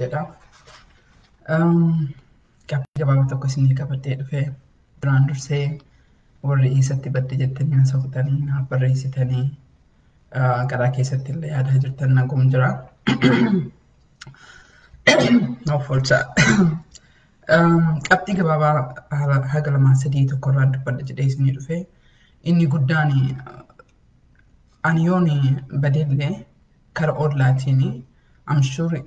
jedha. Qabxii gabaabaa tokko isinii qabadhee dhufee duraan dursee warri eessatti badde jettanii na soqxanii naaf barreessitanii garaa keessatti illee yaadaa jirtan nagum jira. Of oolchaa. Qabxii gabaabaa haga lamaa sadii tokkorraa dubbadha jedhee isinii dhufee inni guddaan ani yoon badeellee kara oolaatiin I'm sure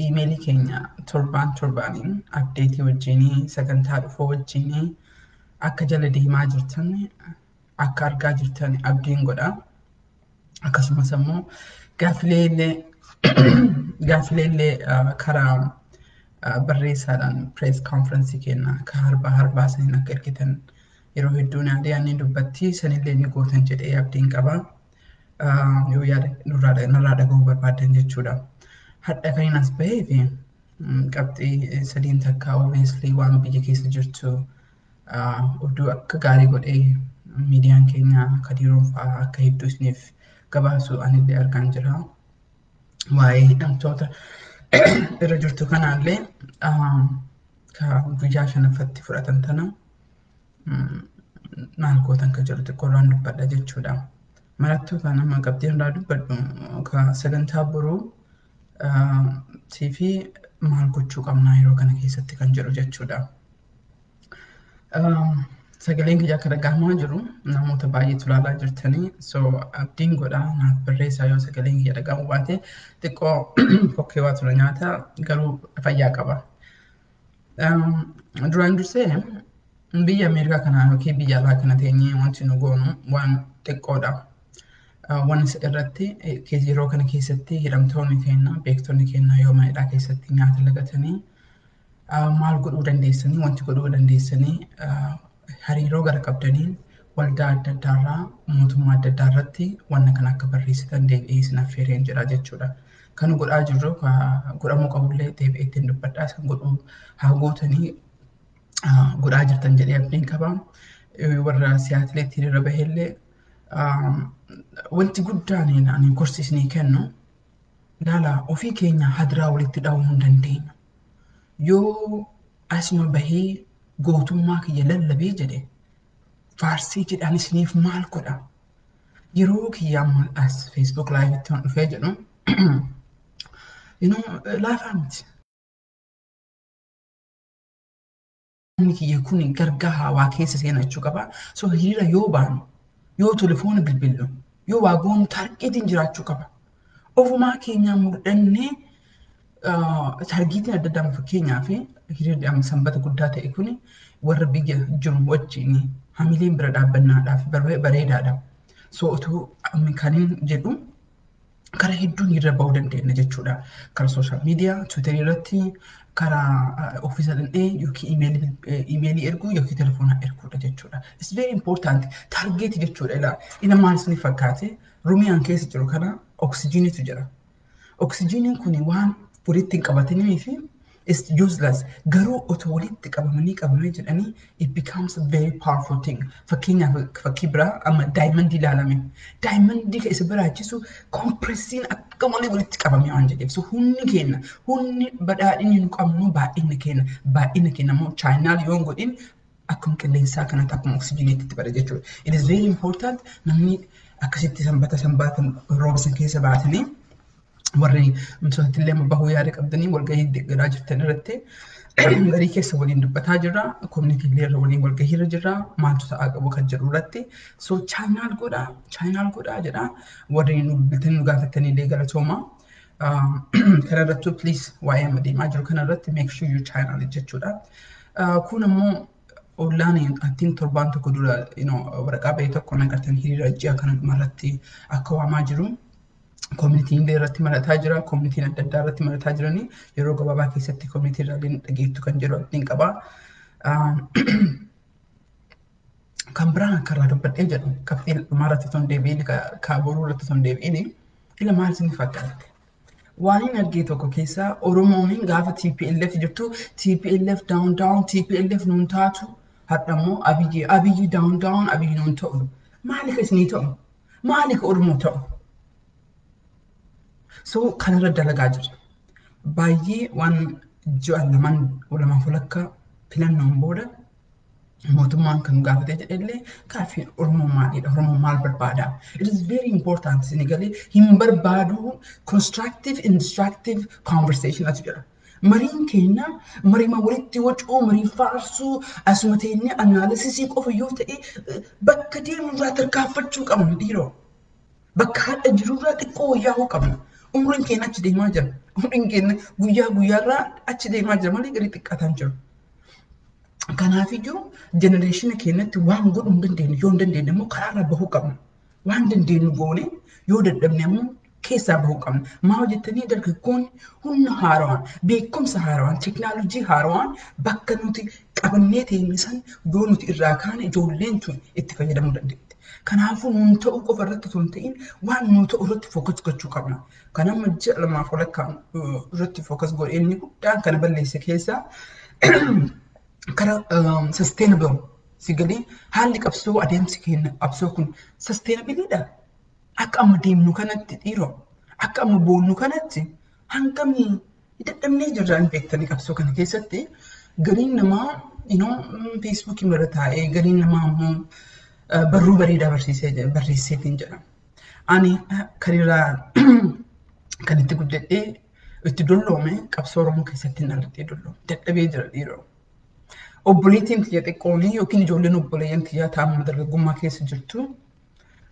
emailii keenya torbaaniin update wajjinii sagantaa dhufoo wajjinii akka jala deemaa jirtan akka argaa jirtan abdiin godha. Akkasumas immoo gaafileellee karaa barreessaadhaan press conference keenya ka harbaa saniin akka ergitan yeroo hedduu naadiyaan dubbatti sanillee ni gootan jedhee abdiin qaba. Yoo yaada nurraa dhagahuu barbaadan jechuudha. Hadda kan as bahee fi qabxii sadiin takka obviously waan biyya keessa jirtu oduu akka gaarii godhee miidiyaan keenya kadiiruun fa'aa akka hedduu isiniif gabaasu anillee argaan jira. Waa'ee hidhamtoota irra jirtu kanaallee ka guyyaa shanaffatti fudhatan tana maal gootan ka jiru xiqqoorraan dubbadha jechuudha. Marattoota nama qabxii irraa dubbadhu ka sagantaa boruu TV maal gochuu qabnaa yeroo kana keessatti kan jedhu jechuudha. Sagaleen kiyya akka dhagahamaa jiru namoota baay'eetu ilaalaa jirtanii so abdiin godhaa naaf barreessaa yoo sagaleen kiyya dhagahamu baate xiqqoo fokkee waa tura nyaata garuu fayyaa qaba. Duraan dursee biyya Ameerikaa kanaa yookiin biyya alaa kana teenyee wanti nu goonu waan xiqqoodha. Waan irratti yeroo kana keessatti hidhamtoonni keenya beektonni keenya yoo manadhaa keessatti nyaata lagatanii maal godhuu dandeessanii wanti godhuu dandeessanii hariiroo gara qabdaniin waldaa adda addaarraa mootummaa adda addaarratti wanna kana akka barreessitan deebi'ee isin affeereen jedha jechuudha. Kan godhaa jirru godhamuu qabullee deebi'ee ittiin dubbadhaa isaan godhuu haa gootanii godhaa jirtan jedhee abdiin qaba. Warra siyaatileetti irra baheellee wanti guddaan ani korsiisnii kennu ilaala ofii keenya hadiraa walitti dhahuu hin dandeenyu. Yoo asuma bahee gootummaa kiyya lallabee jedhe faarsii jedhaan isiniif maal godha? Yeroo kiyya amma as Facebook live itti dhufee jedhu laafaa miti. Inni kiyya kun gargaa waa keessa seenachuu qaba. So hiriira yoo baanu yoo telefoona bilbillu yoo waa goonu targeetiin jiraachuu qaba. Ofumaa keenya mudhannee targeetiin adda addaa fakkeenyaaf hiriirri amma sanbata guddaa ta'e kun warra biyya jiru wajjin hamileen bira dhaabbannaadhaaf bareedaadha. So utuu kaniin jedhu karaa hedduun irra bahuu dandeenya jechuudha. Karaa social media, Twitter irratti, karaa ofiisa dhandhee yookiin emailii erguu yookiin telefoonaa erguudha jechuudha. It's very important. Target jechuudha. Ina maal isiniif fakkaate Rumiyaan keessa jiru kana oksijiinitu jira. Oksijiiniin kun waan walitti hin qabatanii fi it's useless. Garuu otoo walitti qabamee jedhanii it becomes a very powerful thing. Fakkeenyaaf fakkii biraa amma daayimandii ilaalame. Daayimandii kan isa baraachisu kompresiin akka malee walitti qabamee waan jedheef. So humni badhaadhinni nu qabnu baay'ina keenya immoo chaayinaal yoo hin godhin akkuma qilleensaa kanatti akkuma oksijiiniitti bada jechuudha. It is very important namni akkasitti sanbata roobsan keessa baatanii warri misoomatti illee bahuu yaada qabdanii walgahii deeggaraa jirtan irratti garii keessa waliin dubbataa jirra. Koominitii illee irra waliin walgahii irra jirra. Maaltu ta'aa qabu kan jedhu irratti. So chaayinaal godhaa jedha. Warri nu bilbiltanii nu gaafattanii illee galatooma. Kana irratti please waa'ee amma deemaa jiru kana irratti make sure you chaayinaal jechuudha. Kun immoo ollaan attiin torbaan tokko dura waraqaa bahee tokko nagartan hiriira ji'a kana irratti akka waamaa jiru. Koominitiin illee irratti marataa jira. Koominitiin adda addaa irratti marataa jiranii yeroo gabaabaa keessatti koominitii irraallee dhageettu kan jedhu abdiin qaba. Kan biraan akkarraa dubbadhee jedhu qabxii dhumaarratti osoo hin deebiin kaaboruu irratti osoo hin deebiin ila maal isiniif fakkaate? Waan hin argee tokko keessaa Oromoon gaafa TPLF jirtu TPLF down TPLF nuun taatu har'a immoo Abiyyi down Abiyyi nuun ta'u. Maaliif isinii ta'u? Maaliif Oromoo ta'u? So kanarra dalagaa jira. baay'ee waan ji'a lamaan walakkaa filannoon booda mootummaan kan gaafatee jedhellee kaaffii Oromoo maalidha? Oromoo maal barbaada? It is very important Senegalee hin barbaadu constructive and destructive conversation atu jedha. Mariin keenya marima walitti wacuu marii faarsuu asuma teenye analysisii qofa yoo ta'e bakka deemurraa tarkaanfachuu qabna dhiiroo. Bakka hadha jirurraa xiqqoo wayyaa'uu qabna. Umriin keenya achi deemaa jira. Umriin keenya guyyaa guyyaarraa achi deemaa jira malee gadi xiqqaataan jiru. Kanaafiyyuu jenereeshina keenyatti waan godhuu hin dandeenye yoo hin dandeenye immoo karaarra bahuu qabna. Waan dandeenyu goone yoo dadhabne immoo keessaa bahuu qabna. Maa hojjettanii dargaggoonni humna haarawaan, beekumsa haarawaan, teekinooloojii haarawaan bakka nuti qabannee teenye san yoo nuti irraa kaane ijoolleen tun itti fayyadamuu dandeetti. Kanaafuu nuun ta'uu qofa irratti osoo hin ta'in waan nuu ta'u irratti fookas gochuu qabna. Kan amma ji'a lamaaf walakkaan irratti fookas godhe inni guddaan kana balleesse keessaa kara sustainable sigalee haalli qabsoo adeemsi keenya qabsoo kun sustainabilidha. Akka amma deemnu kanatti dhiiroo akka amma boonnu kanatti hangamii dadhabnee jirra hin beektanii qabsoo kana keessatti gariin namaa feesbuukii irra taa'ee gariin namaa immoo barruu bareedaa barreesseetiin jedha. Ani kan irraa kan itti guddadhee itti dolloome qabsoo Oromoo keessatti hin dhaladhee dolloome dadhabee jira dhiiroo. Obboleettiin tiyya xiqqoonii yookiin ijoolleen obboleeyyan tiyyaa taa'amuma dargaggummaa keessa jirtu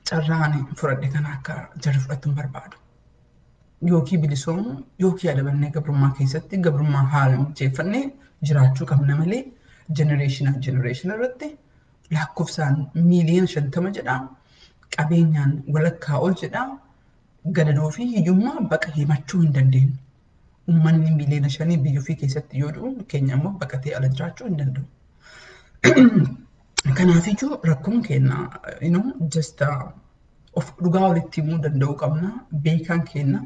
carraan fudhadhe kan akka jarri fudhattu hin barbaadu. Yookiin bilisoomu yookiin adabannee gabrummaa keessatti gabrummaa haala mijeeffannee jiraachuu qabna malee jenereeshina irratti lakkoofsaan miiliyoona 50 jedha qabeenyaan walakkaa ol jedha gadadoo fi hiyyummaa baqa himachuu hin dandeenyu. Uummanni miiliyoona 5 biyya ofii keessatti yoo du'u keenya immoo baqatee ala jiraachuu hin danda'u. Kanaafiyyuu rakkoon keenya just of dhugaa walitti himuu danda'uu qabna. Beekaan keenya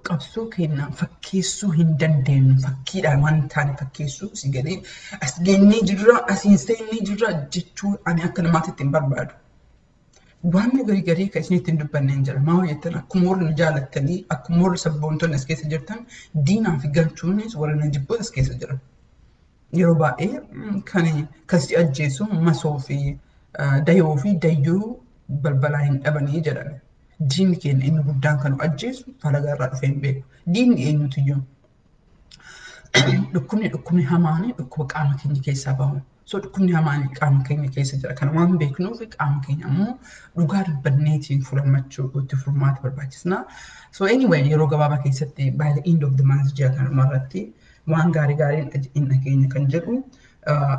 qabsoo keenya fakkeessuu hin dandeenyu. Fakkiidhaan waan taane fakkeessuu si galee as geenyee jirra asiin seennee jirra jechuun ani akka namaatti hin barbaadu. Waan garii kan isinitti hin dubbanneen jira. Maa hojjettan akkuma warra nu jaalattanii akkuma warra sabboontonni as keessa jirtan diinaa fi galchuunis warra na jibboota as keessa jiran. Yeroo baay'ee kan si ajjeesu masoo fi dayoo fi dayyoo balbalaa hin dhabanii jedhan. Diinni keenya inni guddaan kan nu ajjeesu falagaa irraa dhufee hin beeku. Diinni eenyutu iyyuu. Dhukkubni hamaan dhukkuba qaama keenya keessaa bahu. So dhukkubni hamaan qaama keenya keessa jira. Kana waan beeknuuf qaama keenya ammoo dhugaa dubbanneetiin furmaachuu itti furmaata barbaachisna. So anyway yeroo gabaabaa keessatti by the end of the month ji'a kanuma irratti waan gaariin hin dhageenya kan jedhu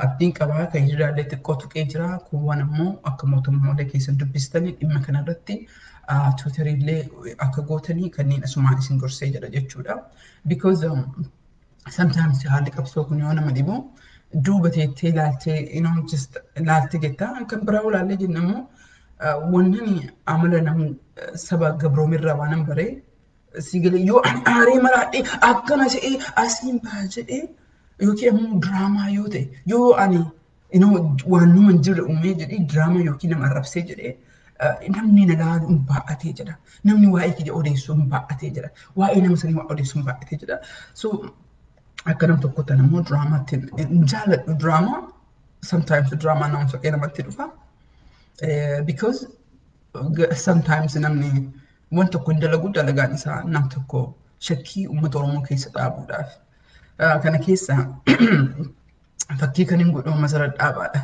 abdiin qabaa kan hiriiraalee xiqqoo tuqee jira. Kuuwwan ammoo akka mootummoolee keessa dubbistanii dhimma kanarratti tuutariillee akka gootanii kanneen asumaan isin gorsee jedha jechuudha. Because sometimes haalli qabsoo kun yoo nama dhibu duuba teettee ilaaltee just ilaaltee jettaa kan biraa ilaallee jenna immoo wanni amala nama saba gabroomirraa waan baree si galee yoo ani aaree maraadhee akkana ta'ee asiin baha jedhee yookiin ammoo diraamaa yoo ta'e yoo ani waan nama hin jirre uumee jedhee diraamaa yookiin nama arrabsee jedhee namni nagaalu hin baa'atee jedha. Namni waa'ee kiyya odeessuu hin baa'atee jedha. Waa'ee nama sanii waa odeessuu hin baa'atee jedha. So akka nam tokko tan ammoo diraamaatti jaaladhu diraamaa. Sometimes diraamaa nama soqee namatti dhufa. Because sometimes namni waan tokko hin dalagu dalagaan isaa nam tokko shakkii uummata Oromoo keessa dhaabuudhaaf. Kana keessa fakkii kan hin godhu masara dhaabaadha.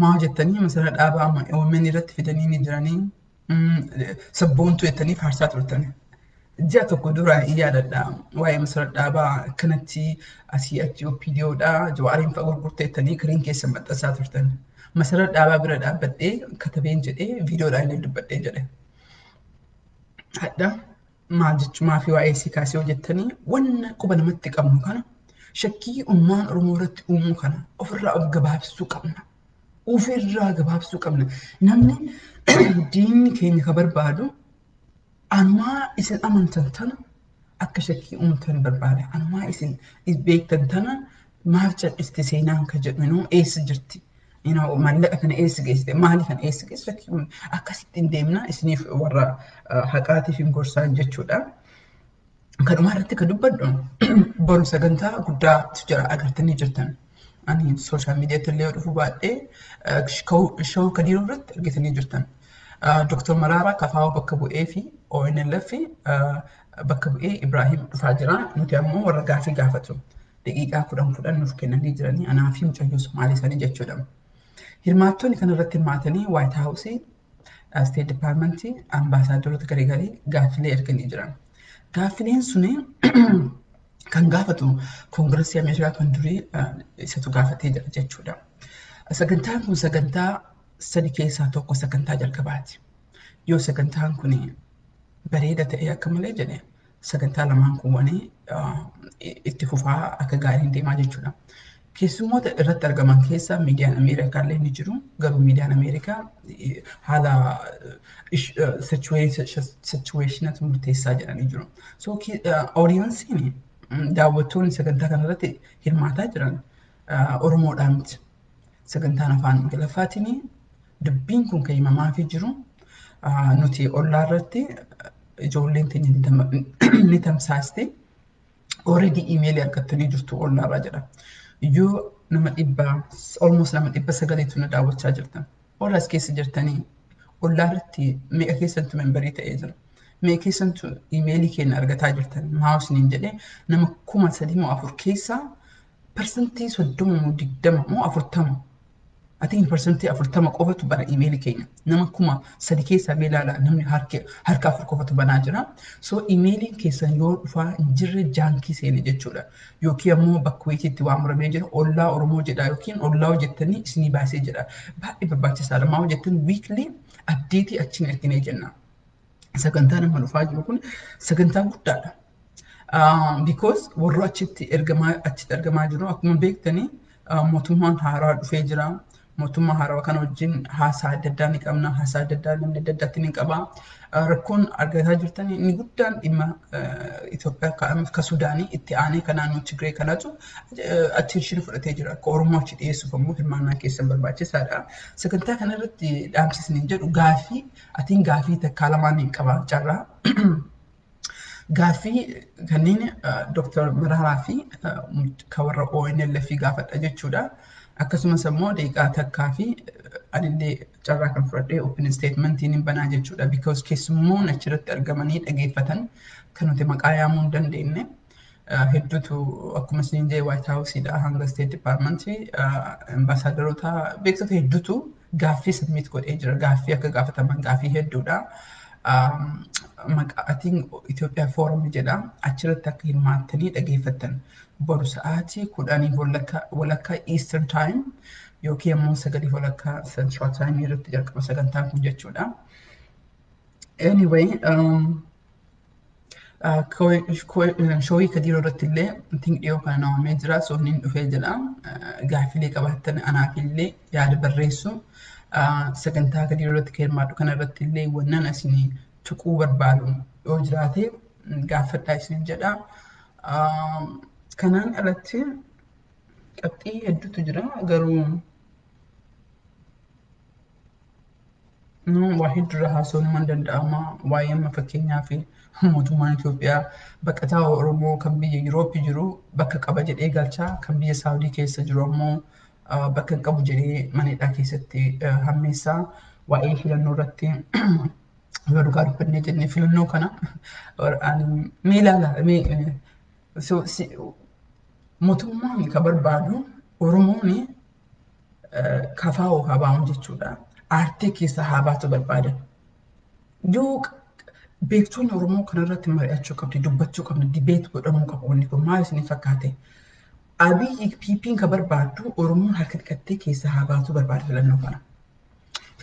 Maa hojjettanii masara dhaabaa amma OMN irratti fidanii ni jiranii sabboontuu jettanii faarsaa turtan. Ji'a tokko dura yaadadha waa'ee masara dhaabaa kanatti asii achi OPDOdha Jawaariin fa'aa gurgurteettanii kiriin keessa maxxansaa turtan. Masara dhaabaa bira dhaabbadhee katabeen jedhee viidiyoodhaan illee dubbadhee jedhe. Hadda maal jechuumaa fi waa'ee sii kaasee hojjettanii wanna quba namatti qabnu kana shakkii ummaan Oromoo irratti uumuu kana ofirraa of gabaabsuu qabna. Ofirraa gabaabsuu qabna. Namni diinni keenya ka barbaadu anumaa isin amantan tana akka shakkii uumtan barbaada. Anumaa isin beektan tana maaf cal'iste seenaan ka jedhu eessa jirti? Maallaqa kana eessa geessite? Maali kana eessa geessite? Shakkii akkasitti hin deemna isiniif warra haqaatiif hin gorsaan jechuudha. Kanumaa irratti kan dubbadhu boru sagantaa guddaatu jira agartanii jirtan. Ani sooshaal miidiyaatti illee dhufuu baadhee shawuu kadiiruu irratti argitanii jirtan. Dooktar Maraaraa Kafaawaa bakka bu'ee fi ONLF bakka bu'ee Ibraahim dhufaa jira. Nuti ammoo warra gaafii gaafatu. Daqiiqaa 10 nuuf kennanii jiranii anaa fi mucayyoo Somaalii isaanii jechuudha. Hirmaattonni kanarratti hirmaatanii Waayit Haawusii, Steet Dipaartimentii, ambaasaadarota garaagarii gaaffilee erganii jiran. Gaaffileen suni kan gaafatu Koongireesii Ameerikaa kan durii isatu gaafatee jira jechuudha. Sagantaan kun sagantaa sadi keessaa tokko sagantaa jalqabaati. Yoo sagantaan kun bareeda ta'e akka malee jedhe sagantaa lamaan kuwwanii itti fufaa akka gaariin deemaa jechuudha. Keessummoota irratti argaman keessaa miidiyaan Ameerikaa illee ni jiru. Garuu miidiyaan Ameerikaa haala situationatu murteessaa jedhanii jiru. So audiensiin daawwattoonni sagantaa kanarratti hirmaataa jiran Oromoodhaan miti. Sagantaan afaan Ingiliffaatiin dubbiin kun kan himamaa fi jiru nuti ollaa irratti ijoolleen teenya ni tamsaastee already emailii argattanii jirtu ollaa irraa jedha. Yoo nama almost nama 900 na daawwachaa jirtan. Ollaas keessa jirtanii ollaa irratti meeqa keessantu membarii ta'ee jira. Meeqa keessantu emailii keenya argataa jirtan. Maawusniin jedhee nama 3,400 keessaa persentii 30 moo 40 atiin persentii 40 qofatu bana emailii keenya. Nama 3,000 keessaa beelaalaa namni harka 4 qofatu banaa jira. So emailiin keessan yoo dhufaa hin jirre jaankii seene jechuudha. Yookiin ammoo bakka wayiitti waan muramee jira ollaa Oromoo jedha yookiin ollaa hojjettanii isinii baasee jedha. Baay'ee barbaachisaadha. Maa hojjettan weekly update achiin erginee jenna. Sagantaa nama dhufaa jiru kun sagantaa guddaadha. Because warra achitti argamaa jiru akkuma beektanii mootummaan haaraa dhufee jira. Mootummaa haaraa kana wajjin haasaa adda addaa ni qabna. Haasaa adda addaa namni adda addaatti ni qaba. Rakkoon argataa jirtan inni guddaan dhimma Itoophiyaa akka Sudaanii itti aanee kan naannoo Tigree kanatu attention fudhatee jira. Akka Oromoo achi dhiyeessuuf ammoo hirmaannaa keessan barbaachisaadha. Sagantaa kanarratti dhaamsisni jedhu gaafii atiin gaafii takkaa lamaan hin qaba carraa. Gaafii kanneen Dooktar Maraaraa fi kan warra ONLF gaafadha jechuudha. Akkasumas ammoo daqiiqaa takkaa fi anillee carraa kan fudhadhee open statementiin hin banaa jechuudha. Because keessummoon achirratti argamanii dhageeffatan kan nuti maqaa yaamuu hin dandeenye hedduutu akkuma isin jedhe White House hanga State Department ambasaadarota beeksota hedduutu gaaffii submit godhee jira. Gaaffii akka gaafataman gaaffii hedduudha. Maqaatiin Itoophiyaa Forum jedha. Achirratti akka hirmaattanii dhageeffatan. Boru sa'aatii 10 walakkaa Eastern Time yookiin ammoo 9 walakkaa Central Time irratti jalqaba sagantaan kun jechuudha. Anyway, showii kadiiroo irratti illee dhiyoo kana naawwamee jira. Soofniin dhufee jira. Gaaffilee qabaattan anaaf illee yaada barreessu. Sagantaa kadiiroo irratti kan hirmaadhu kana irratti illee wannan isinii tuquu barbaadu yoo jiraate gaafadhaa isin jedha. Kanaan alatti qabxii hedduutu jira garuu waa hedduu haasawuun hin danda'ama. Waa'ee amma fakkeenyaa fi mootummaan Itoophiyaa baqataa Oromoo kan biyya Yurooppii jiru bakka qaba jedhee galchaa kan biyya Saawudii keessa jiru ammoo bakka hin qabu jedhee manedhaa keessatti hammeessaa. Waa'ee filannoo irratti yoo dhugaa dubbannee jennee filannoo kana mee ilaala mootummaan kan barbaadu Oromoon kafaa'oo haa baa'u jechuudha. Aartii keessa haa baatu barbaada. Yoo beektonni Oromoo kanarratti mari'achuu qabdi, dubbachuu qabdi, dibeet godhamuu qabu. Wanni kun maal isinii fakkaate? Abiyyi PP'n kan barbaadu Oromoon harka dhiqattee keessa haa baatu barbaada filannoo kana.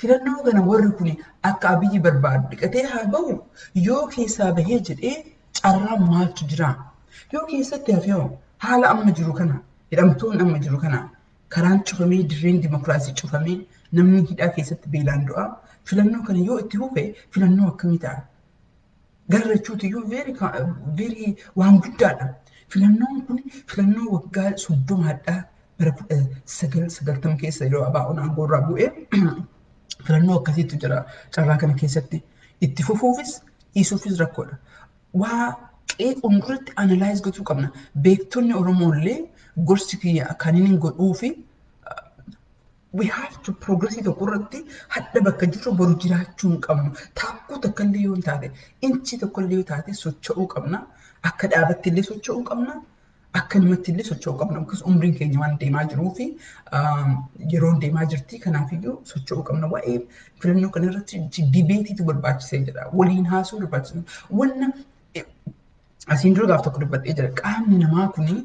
Filannoo kana warri kun akka Abiyyi barbaadu dhiqatee haa ba'u yoo keessaa bahee jedhee carraa maaltu jira? Yoo keessatti hafee haala amma jiru kana hidhamtoonni amma jiru kana karaan cufamee dirreen dimokiraasii cufamee namni hidhaa keessatti beelaan du'a. Filannoo kana yoo itti hufe filannoo akkamii ta'a? Garrachuuti iyyuu very waan guddaadha. Filannoon kun filannoo waggaa 30 bara 1990 keessa yeroo ABO'n aangoo irraa bu'ee filannoo akkasiitu jira. Carraa kana keessatti itti fufuufis dhiisuufis rakkoodha. Waa qeequun duratti analyze gochuu qabna. Beektonni Oromooillee gorsi kiyya kan inni godhuu fi we have to progress tokko irratti hadda bakka jirru boru jiraachuu hin qabnu. Taakkuu takka illee yoo taate, inchi tokko illee yoo taate socho'uu qabna. Akka dhaabatti illee socho'uu qabna. Akka namatti illee socho'uu qabna. Because umriin keenya waan deemaa jiruu fi yeroon deemaa jirti. Kanaafiyyuu socho'uu qabna. Waa'ee filannoo kana irratti dibeetiitu barbaachisee jira. Waliin haasuu barbaachisa. Wanna asiin dura gaaf tokko dubbadhee jira. Qaamni namaa kuni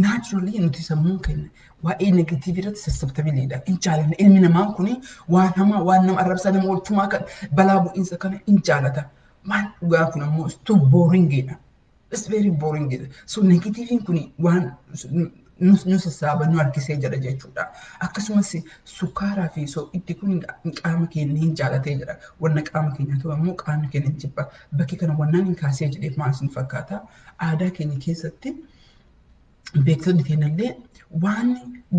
naturally nuti sammuun keenya waa'ee negatiivii irratti susceptibiliidha. In jaallanna ilmi namaa kuni waan hamaa waan nama arrabsaa nama oolchumaa kan balaa bu'iinsa kana in jaallata. Waan dhugaa kun ammoo it's too boringidha. It's very boringidha. So negatiiviin kuni waan nu sassaaba nu harkisee jira jechuudha. Akkasumas sukkaaraa fi sooddi kun qaama keenya hin jaallatee jira. Wanna qaama keenya ta'u ammoo qaamni keenya hin jibba. Bakki kana wannaan hin kaasee jedheef maal isin fakkaata? Aadaa keenya keessatti beektonni keenyallee waan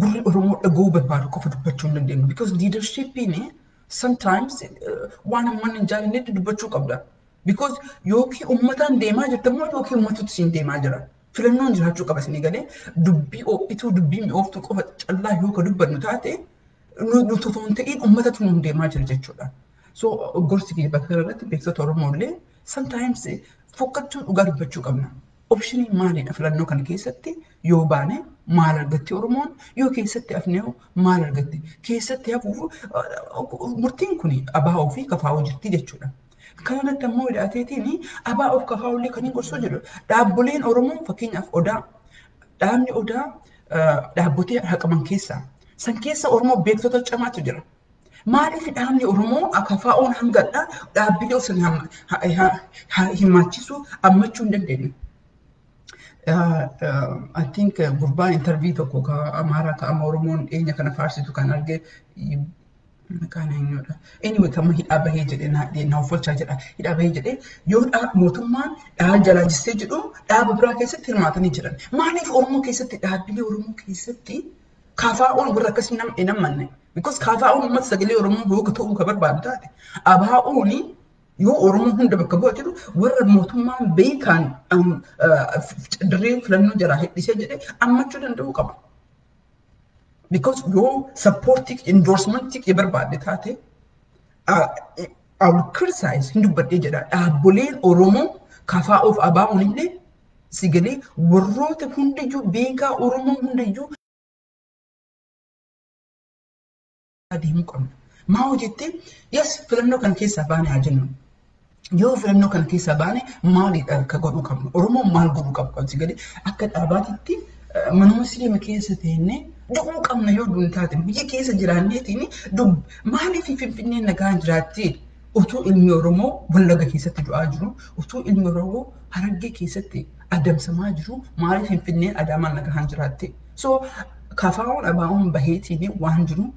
gurri Oromoo dhaga'uu barbaadu qofa dubbachuu hin dandeenyu. Because leadershipiin sometimes waan amman hin jaallannetti dubbachuu qabda. Because yookiin uummataan deemaa jirta immoo yookiin uummatutti siin deemaa jira. Filannoon jiraachuu qaba isinii galee dubbii oo'ituu dubbii mi'ooftuu qofa callaa yoo ka dubbannu taate nuti otoo hin ta'in uummatatu nuun deemaa jira jechuudha. So gorsi kiyya bakka irratti beektota Oromoollee sometimes fokkachuu dhugaa dubbachuu qabna. Optionii maalidha filannoo kana keessatti yoo baane maal argatti Oromoon yoo keessatti hafnee maal argatti keessatti hafuuf murtiin kun ABO fi KFO jirti jechuudha. Kanarratti ammoo hidhateetiin ABO fi KFO illee kan hin gorsuu jedhu dhaabboleen Oromoo fakkeenyaaf Odaa dhaabni Odaa dhaabbotee haqaman keessaa san keessa Oromoo beektota camaatu jira. Maaliif dhaabni Oromoo KFO'n hangadha dhaabbilee osoo himaachisu ammachuu hin dandeenye. I think gurbaan interview tokko ka Amaaraa ka amma Oromoon dhiyeenya kana faarsitu kan arge maqaan eenyudha. Anyway kama hidhaa bahee jedhee na uffolchaa jedha. Hidhaa bahee jedhee yoo mootummaan dhaaba jalaa jistee jedhu dhaaba biraa keessatti hirmaatanii jiran. Maaliif Oromoo keessatti dhaabbilee Oromoo keessatti KFO'n warra akkasii nama hin ammanne. Because KFO'n uummata sagalee Oromoo yoo ta'uu ka barbaadu taate. ABO'n yoo Oromoo hunda bakka bu'aa jiru warra mootummaan beekaan dirree filannoo jalaa hidhisee jedhee ammachuu danda'uu qaba. Because yoo supportii endorsementii kee barbaadde taate I will criticize hin dubbadhee jedha dhaabboleen Oromoo KFO fi ABO'n illee si galee warroota hundayyuu beekaa Oromoo hundayyuu adeemuu qabna. Maa hojjettee yes filannoo kan keessaa baane haa jennu. Yoo filannoo kan keessaa baane maalidha ka godhuu qabnu? Oromoo maal godhuu qabu? Si galee akka dhaabaatitti manuma siree keessa teennee du'uu qabna yoo duun taate biyya keessa jiraanneetiin maaliif Finfinneen nagaan jiraattee utuu ilmi Oromoo Wallaga keessatti du'aa jiru utuu ilmi Oromoo Harargee keessatti adamsamaa jiru maaliif Finfinneen Adaamaan nagaan jiraattee? So KFO'n ABO'n baheetiin waan jiru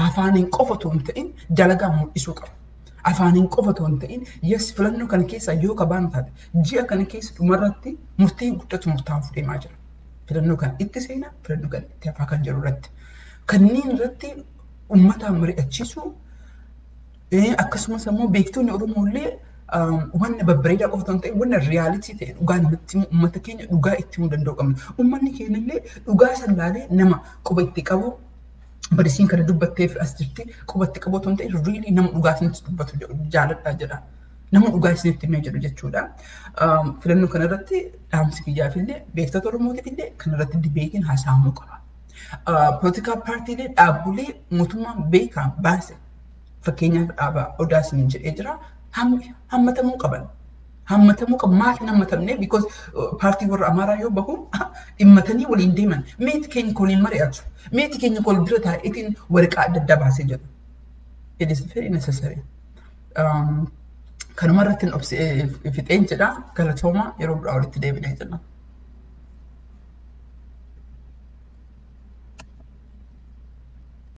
afaaniin qofa otoo hin ta'in dalagaan mul'isuu qaba. Afaaniin qofa otoo hin ta'in yes filannoo kana keessa yoo kabaan taate ji'a kana keessa dhumarratti murtii guddatu murtaa'uuf deemaa jira. Filannoo kan itti seenaa filannoo kan itti hafaa kan jiru irratti. Kanneen irratti uummataan mari'achiisuu akkasumas ammoo beektonni Oromoollee wanna babbareedaa qofa otoo hin ta'in wanna riyaalitii ta'e dhugaa namatti uummata keenya dhugaa itti himuu danda'u qabna. Uummanni keenya illee dhugaa sallaalee nama quba itti qabu barisiin kana dubbatteef as jirti qubatti qabu otoo hin ta'in really nama dhugaa isinitti dubbatu jaaladhaa jedha. Nama dhugaa isinitti himee jedhu jechuudha. Filannoo kanarratti dhaamsi kiyyaaf illee beektota Oromootiif illee kanarratti dibeetiin haasa'amuu qaba. Political paartiilee dhaabbilee mootummaan beekaan baase fakkeenyaaf dhaaba Odaa isiniin jedhee jira hammatamuu qaban. Hammatamuu qabu maaf hin hammatamne because paartii warra Amaaraa yoo bahu dhimmatanii waliin deeman meeti keenya waliin mari'atu meeti keenya wal bira taa'eetiin waraqaa adda addaa baasee jedhu. It is very necessary. Kanuma irratti fixeen jedha galatoomaa yeroo biraa walitti deebinee jenna.